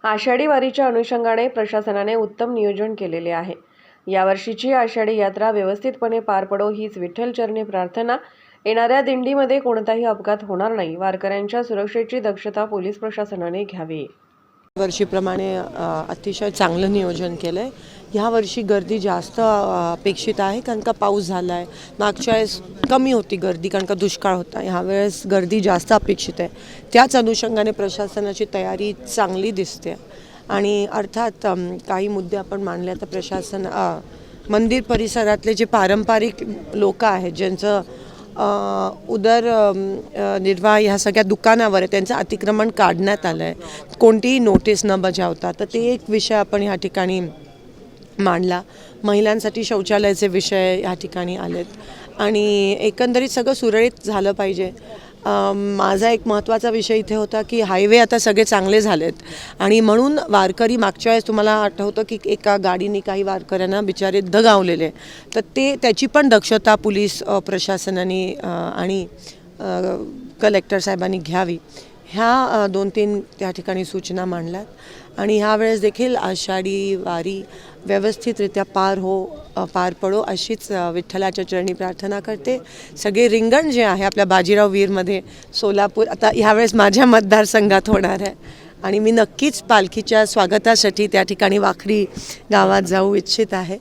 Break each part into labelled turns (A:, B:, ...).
A: आषाढी वारीच्या अनुषंगाने प्रशासनाने उत्तम नियोजन केलेले आहे। यावर्षीची आषाढी यात्रा व्यवस्थितपणे पार पडो हीच विठ्ठल चरणी प्रार्थना। येणाऱ्या दिंडीमध्ये कोणताही अपघात होणार नाही, वारकऱ्यांच्या सुरक्षेची दक्षता पोलीस प्रशासनाने घ्यावी।
B: वर्षीप्रमाणे अतिशय चांगलं नियोजन केलं आहे। ह्या वर्षी गर्दी जास्त अपेक्षित आहे, कारण का पाऊस झाला आहे। मागच्या वेळेस कमी होती गर्दी, कारण का दुष्काळ होता। ह्या वेळेस गर्दी जास्त अपेक्षित आहे। त्याच अनुषंगाने प्रशासनाची तयारी चांगली दिसते आणि अर्थात काही मुद्दे आपण मांडले तर प्रशासन मंदिर परिसरातले जे पारंपरिक लोक आहेत, ज्यांचं उदरनिर्वाह ह्या सगळ्या दुकानावर आहे, त्यांचं अतिक्रमण काढण्यात आलं आहे, कोणतीही नोटीस न बजावता। तर ते एक विषय आपण ह्या ठिकाणी मांडला। महिलांसाठी शौचालयाचे विषय ह्या ठिकाणी आलेत आणि एकंदरीत सगळं सुरळीत झालं पाहिजे। माझा एक महत्त्वाचा विषय इथे होता की हायवे आता सगळे चांगले झालेत आणि म्हणून वारकरी मागच्या वेळेस तुम्हाला आठवतं की एका गाडीने काही वारकऱ्यांना बिचारे दगावलेले, तर त्याची पण दक्षता पोलीस प्रशासनाने आणि कलेक्टर साहेबांनी घ्यावी। ह्या 2-3 त्या ठिकाणी सूचना मांडल्यात आणि ह्या वेळेस देखील आषाढी वारी व्यवस्थितरित्या पार पडो अशीच विठ्ठलाच्या चरणी प्रार्थना करते। सगळे रिंगण जे आहे आपल्या बाजीराव वीरमध्ये सोलापूर आता ह्यावेळेस माझ्या मतदारसंघात होणार आहे आणि मी नक्कीच पालखीच्या स्वागतासाठी त्या ठिकाणी वाखरी गावात जाऊ इच्छित आहे।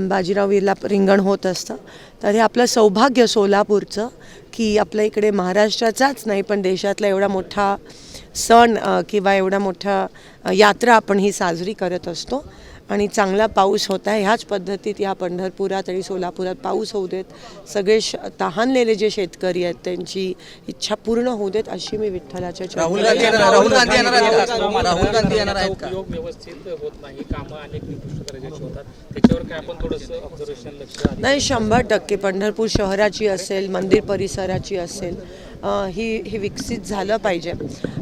B: बाजीराव वीरला रिंगण होत असतं, तर हे आपलं सौभाग्य सोलापूरचं की आपल्या इकडे महाराष्ट्राचाच नाही पण देशातला एवढा मोठा सण किंवा एवढा मोठा यात्रा आपण ही साजरी करत असतो आणि चांगला पाऊस होत आहे। ह्याच पद्धतीत या पंढरपुरात आणि सोलापुरात पाऊस होऊ देत, सगळे तहानलेले जे शेतकरी आहेत त्यांची इच्छा पूर्ण होऊ देत अशी मी विठ्ठलाच्या
C: राहुल गांधी येणार आहेत का? योग व्यवस्थित होत नाही, कामं अनेक निकृष्ट दर्जाची होतात, त्याच्यावर काय आपण थोडंसं ऑब्झर्वेशन लक्ष
B: नाही 100% पंढरपूर शहराची असेल, मंदिर परिसराची असेल, ही विकसित झालं पाहिजे।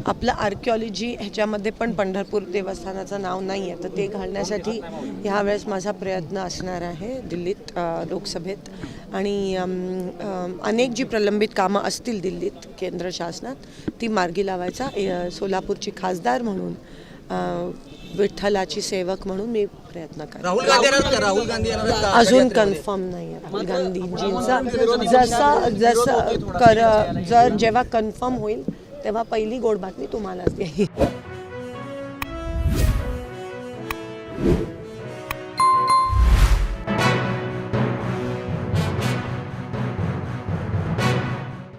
B: आपलं आर्किओलॉजी ह्याच्यामध्ये पण पंढरपूर देवस्थानाचं नाव नाही आहे, तर ते घालण्यासाठी ह्यावेळेस माझा प्रयत्न असणार आहे दिल्लीत लोकसभेत आणि अनेक जी प्रलंबित कामं असतील दिल्लीत केंद्र शासनात ती मार्गी लावायचा सोलापूरची खासदार म्हणून विठ्ठलाची सेवक म्हणून मी प्रयत्न करते।
C: राहुल गांधी
B: अजून कन्फर्म नाही आहे। राहुल गांधींचा जर जेव्हा कन्फर्म होईल तेव्हा पहिली गोड बातमी तुम्हालाच देईल।